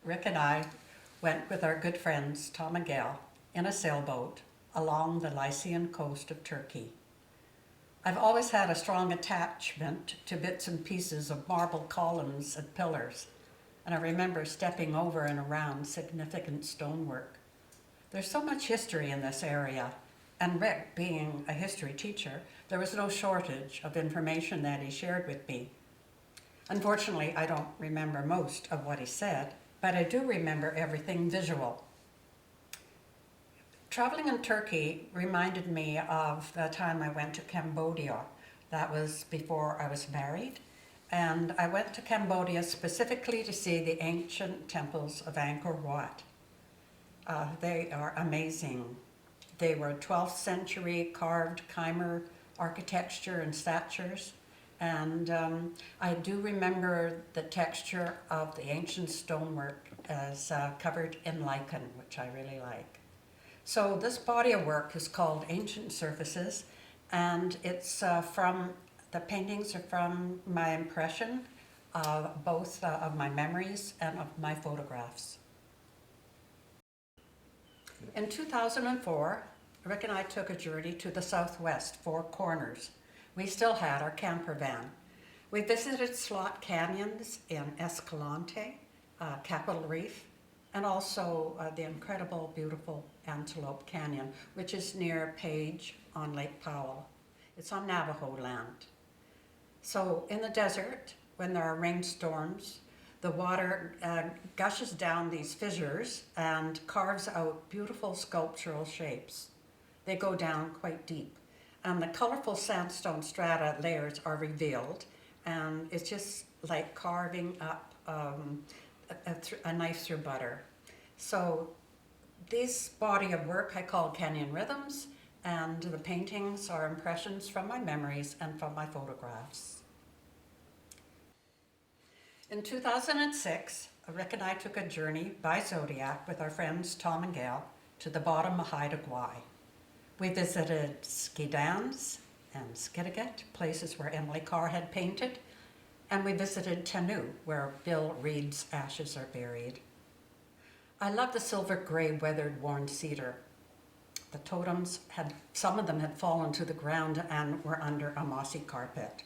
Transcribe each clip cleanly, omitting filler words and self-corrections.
Rick and I went with our good friends Tom and Gail in a sailboat along the Lycian coast of Turkey. I've always had a strong attachment to bits and pieces of marble columns and pillars, and I remember stepping over and around significant stonework. There's so much history in this area, and Rick, being a history teacher, there was no shortage of information that he shared with me. Unfortunately, I don't remember most of what he said, but I do remember everything visual. Traveling in Turkey reminded me of the time I went to Cambodia. That was before I was married. And I went to Cambodia specifically to see the ancient temples of Angkor Wat. They are amazing. They were 12th century carved Khmer architecture and statues. And I do remember the texture of the ancient stonework as covered in lichen, which I really like. So this body of work is called Ancient Surfaces, and it's the paintings are from my impression of both of my memories and of my photographs. In 2004, Rick and I took a journey to the southwest Four Corners. We still had our camper van. We visited slot canyons in Escalante, Capitol Reef, and also the incredible, beautiful Antelope Canyon, which is near Page on Lake Powell. It's on Navajo land. So in the desert, when there are rainstorms, the water gushes down these fissures and carves out beautiful sculptural shapes. They go down quite deep. And the colorful sandstone strata layers are revealed, and it's just like carving up a knife through butter. So this body of work I call Canyon Rhythms, and the paintings are impressions from my memories and from my photographs. In 2006, Rick and I took a journey by Zodiac with our friends Tom and Gail to the bottom of Haida Gwaii. We visited Skidans and Skidegate, places where Emily Carr had painted, and we visited Tanu, where Bill Reed's ashes are buried. I love the silver gray weathered worn cedar. The totems some of them had fallen to the ground and were under a mossy carpet.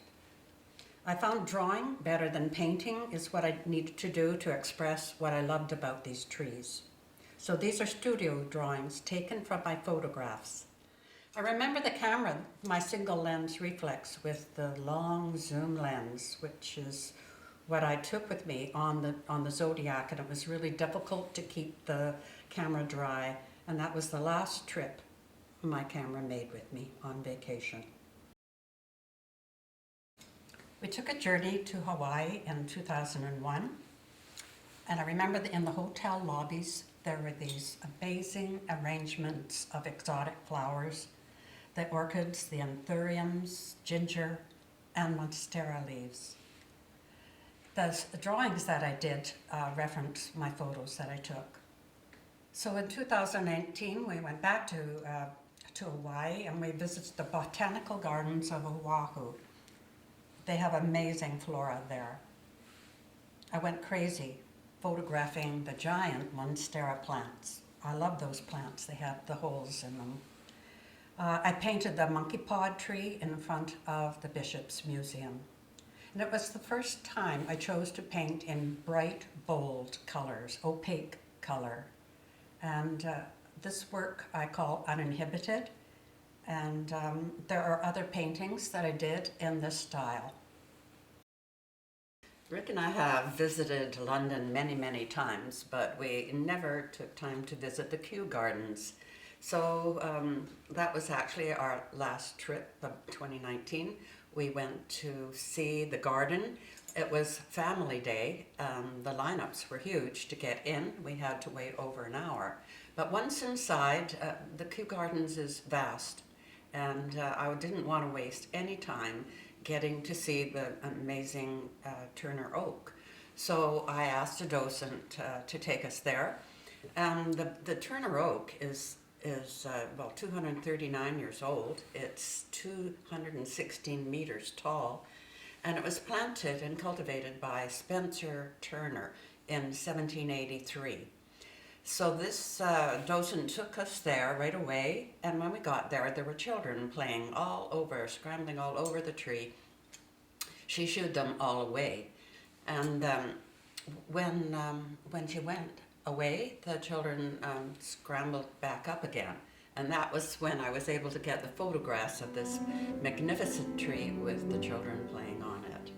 I found drawing better than painting is what I needed to do to express what I loved about these trees. So these are studio drawings taken from my photographs. I remember the camera, my single lens reflex with the long zoom lens, which is what I took with me on the Zodiac, and it was really difficult to keep the camera dry, and that was the last trip my camera made with me on vacation. We took a journey to Hawaii in 2001, and I remember that in the hotel lobbies there were these amazing arrangements of exotic flowers, the orchids, the anthuriums, ginger, and monstera leaves. The drawings that I did reference my photos that I took. So in 2018, we went back to Hawaii, and we visited the botanical gardens of Oahu. They have amazing flora there. I went crazy photographing the giant monstera plants. I love those plants. They have the holes in them. I painted the monkey pod tree in front of the Bishop's Museum. And it was the first time I chose to paint in bright, bold colors, opaque color. And this work I call Uninhibited. And there are other paintings that I did in this style. Rick and I have visited London many, many times, but we never took time to visit the Kew Gardens. So that was actually our last trip of 2019. We went to see the garden. It was family day. The lineups were huge to get in. We had to wait over an hour. But once inside, the Kew Gardens is vast, and I didn't want to waste any time getting to see the amazing Turner Oak. So I asked a docent to take us there. And the Turner Oak is 239 years old. It's 216 meters tall, and it was planted and cultivated by Spencer Turner in 1783. So this docent took us there right away, and when we got there, there were children playing all over, scrambling all over the tree. She shooed them all away, and when she went away, the children scrambled back up again. And that was when I was able to get the photographs of this magnificent tree with the children playing on it.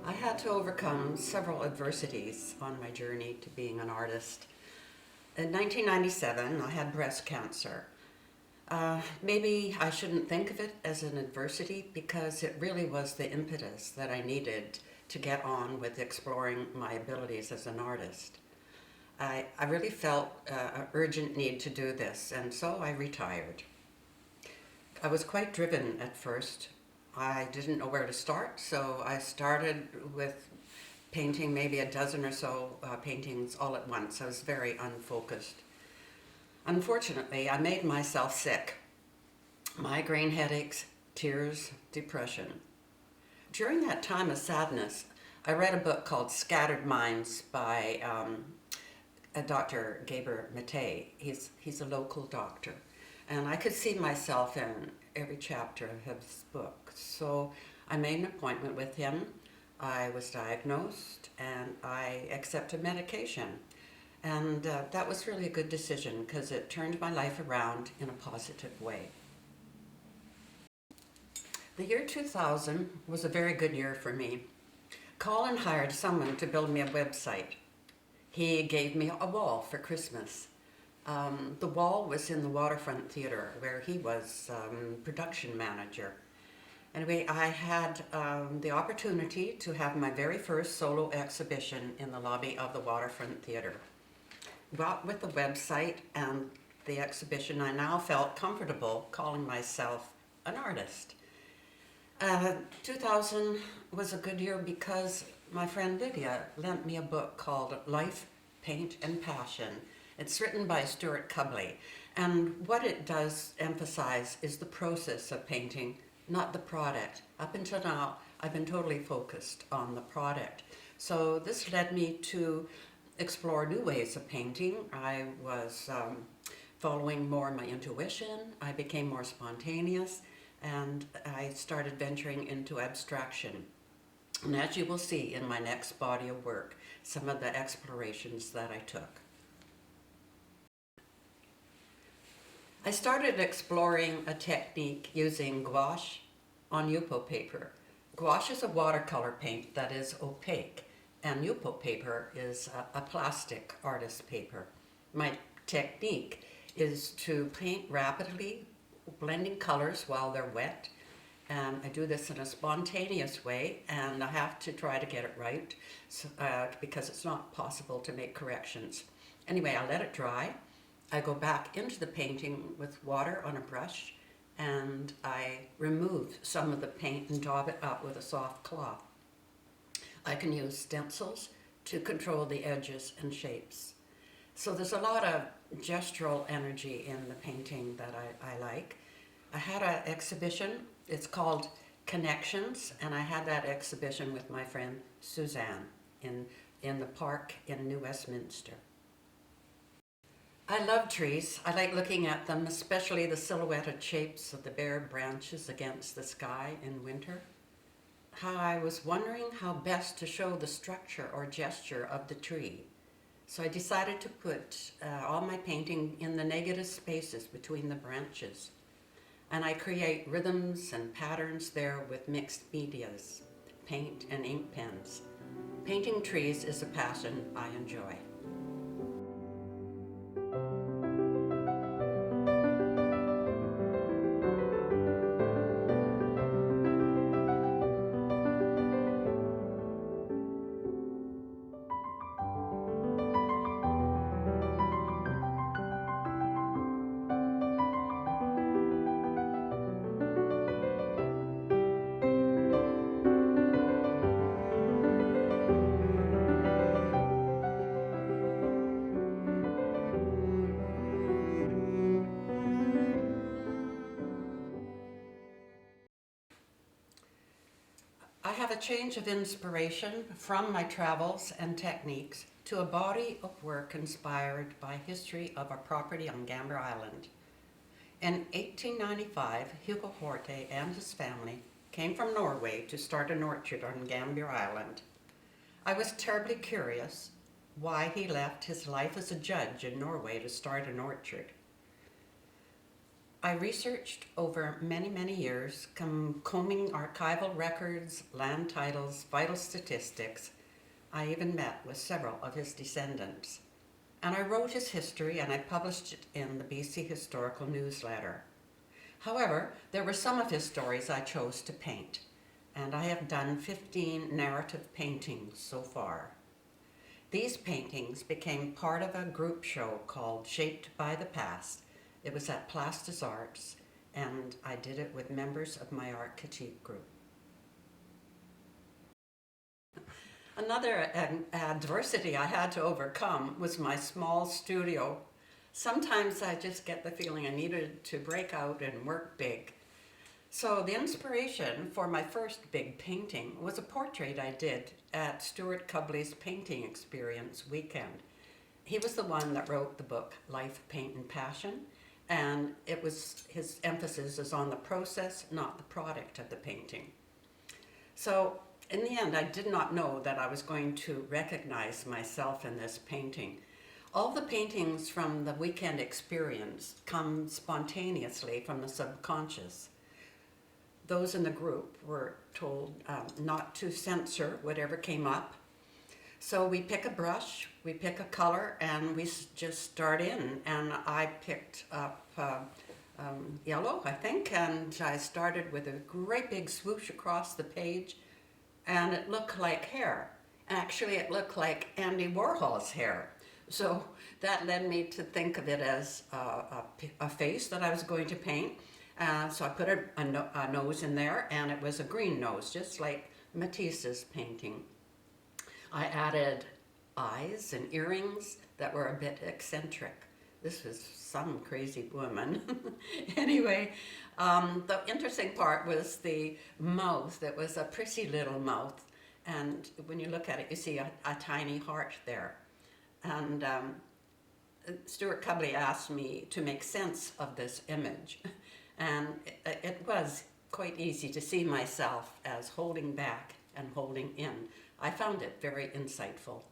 I had to overcome several adversities on my journey to being an artist. In 1997, I had breast cancer. Maybe I shouldn't think of it as an adversity because it really was the impetus that I needed to get on with exploring my abilities as an artist. I really felt an urgent need to do this, and so I retired. I was quite driven at first. I didn't know where to start, so I started with painting maybe a dozen or so paintings all at once. I was very unfocused. Unfortunately, I made myself sick. Migraine headaches, tears, depression. During that time of sadness, I read a book called Scattered Minds by Dr. Gaber Mate. He's a local doctor. And I could see myself in every chapter of his book. So I made an appointment with him. I was diagnosed and I accepted medication. And that was really a good decision because it turned my life around in a positive way. The year 2000 was a very good year for me. Colin hired someone to build me a website. He gave me a wall for Christmas. The wall was in the Waterfront Theatre where he was production manager. Anyway, I had the opportunity to have my very first solo exhibition in the lobby of the Waterfront Theatre. Well, with the website and the exhibition, I now felt comfortable calling myself an artist. 2000 was a good year because my friend Lydia lent me a book called Life, Paint and Passion. It's written by Stuart Cubley, and what it does emphasize is the process of painting, not the product. Up until now, I've been totally focused on the product. So this led me to explore new ways of painting. I was following more my intuition. I became more spontaneous, and I started venturing into abstraction. And as you will see in my next body of work, some of the explorations that I took. I started exploring a technique using gouache on Yupo paper. Gouache is a watercolor paint that is opaque, and Yupo paper is a plastic artist paper. My technique is to paint rapidly, blending colors while they're wet. I do this in a spontaneous way, and I have to try to get it right because it's not possible to make corrections. Anyway, I let it dry. I go back into the painting with water on a brush, and I remove some of the paint and daub it up with a soft cloth. I can use stencils to control the edges and shapes. So there's a lot of gestural energy in the painting that I like. I had an exhibition, it's called Connections, and I had that exhibition with my friend Suzanne in the park in New Westminster. I love trees. I like looking at them, especially the silhouetted shapes of the bare branches against the sky in winter. I was wondering how best to show the structure or gesture of the tree. So I decided to put all my painting in the negative spaces between the branches. And I create rhythms and patterns there with mixed medias, paint and ink pens. Painting trees is a passion I enjoy. have a change of inspiration from my travels and techniques to a body of work inspired by history of our property on Gambier Island. In 1895, Hugo Horte and his family came from Norway to start an orchard on Gambier Island. I was terribly curious why he left his life as a judge in Norway to start an orchard. I researched over many, many years, combing archival records, land titles, vital statistics. I even met with several of his descendants. And I wrote his history and I published it in the BC Historical Newsletter. However, there were some of his stories I chose to paint, and I have done 15 narrative paintings so far. These paintings became part of a group show called Shaped by the Past. It was at Plastis Arts, and I did it with members of my art critique group. Another adversity I had to overcome was my small studio. Sometimes I just get the feeling I needed to break out and work big. So the inspiration for my first big painting was a portrait I did at Stuart Cubley's Painting Experience weekend. He was the one that wrote the book Life, Paint and Passion, and his emphasis is on the process, not the product of the painting. So in the end, I did not know that I was going to recognize myself in this painting. All the paintings from the weekend experience come spontaneously from the subconscious. Those in the group were told not to censor whatever came up. So we pick a brush, we pick a color, and we just start in. And I picked up yellow, I think, and I started with a great big swoosh across the page, and it looked like hair. Actually, it looked like Andy Warhol's hair. So that led me to think of it as a face that I was going to paint. So I put a nose in there, and it was a green nose, just like Matisse's painting. I added eyes and earrings that were a bit eccentric. This was some crazy woman. Anyway, the interesting part was the mouth. It was a pretty little mouth, and when you look at it, you see a tiny heart there. And Stuart Cubley asked me to make sense of this image, and it was quite easy to see myself as holding back and holding in. I found it very insightful.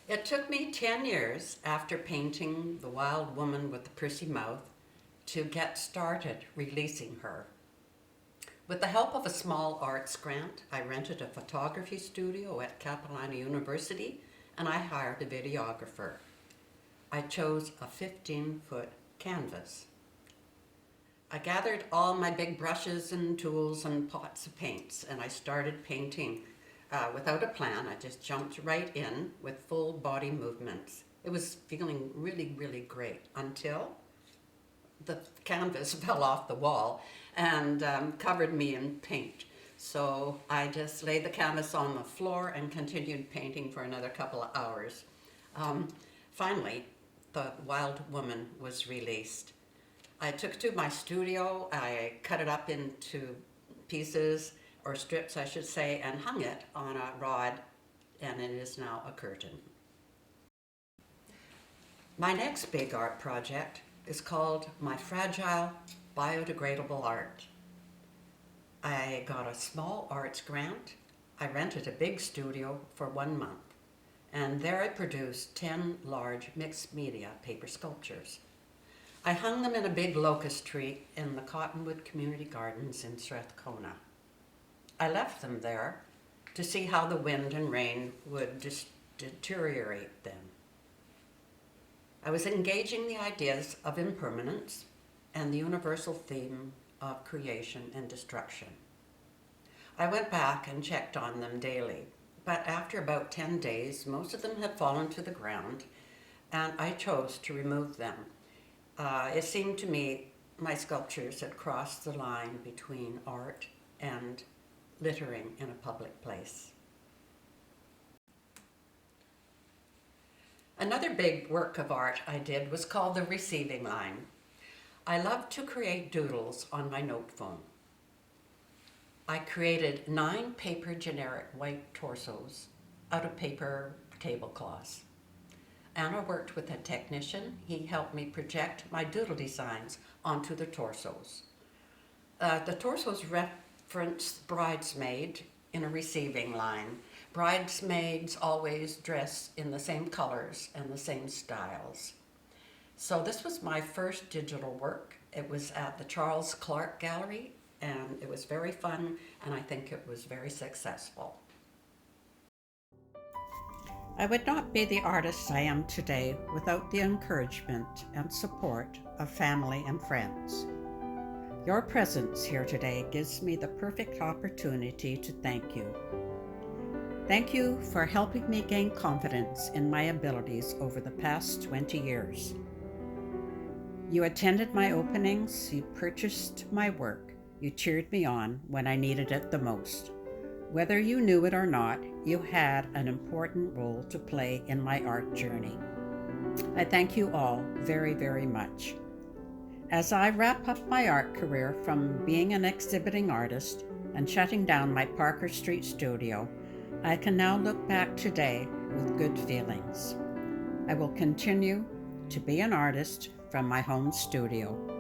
It took me 10 years after painting the wild woman with the prissy mouth to get started releasing her. With the help of a small arts grant, I rented a photography studio at Capilano University, and I hired a videographer. I chose a 15-foot canvas. I gathered all my big brushes and tools and pots of paints, and I started painting without a plan. I just jumped right in with full body movements. It was feeling really, really great until the canvas fell off the wall and covered me in paint. So I just laid the canvas on the floor and continued painting for another couple of hours. Finally, the wild woman was released. I took it to my studio, I cut it up into pieces, or strips I should say, and hung it on a rod, and it is now a curtain. My next big art project is called My Fragile Biodegradable Art. I got a small arts grant, I rented a big studio for 1 month, and there I produced 10 large mixed media paper sculptures. I hung them in a big locust tree in the Cottonwood Community Gardens in Strathcona. I left them there to see how the wind and rain would deteriorate them. I was engaging the ideas of impermanence and the universal theme of creation and destruction. I went back and checked on them daily, but after about 10 days, most of them had fallen to the ground, and I chose to remove them. It seemed to me my sculptures had crossed the line between art and littering in a public place. Another big work of art I did was called The Receiving Line. I love to create doodles on my note phone. I created 9 paper generic white torsos out of paper tablecloths. Anna worked with a technician. He helped me project my doodle designs onto the torsos. The torsos reference bridesmaid in a receiving line. Bridesmaids always dress in the same colors and the same styles. So this was my first digital work. It was at the Charles Clark Gallery, and it was very fun, and I think it was very successful. I would not be the artist I am today without the encouragement and support of family and friends. Your presence here today gives me the perfect opportunity to thank you. Thank you for helping me gain confidence in my abilities over the past 20 years. You attended my openings, you purchased my work, you cheered me on when I needed it the most. Whether you knew it or not, you had an important role to play in my art journey. I thank you all very, very much. As I wrap up my art career from being an exhibiting artist and shutting down my Parker Street studio, I can now look back today with good feelings. I will continue to be an artist from my home studio.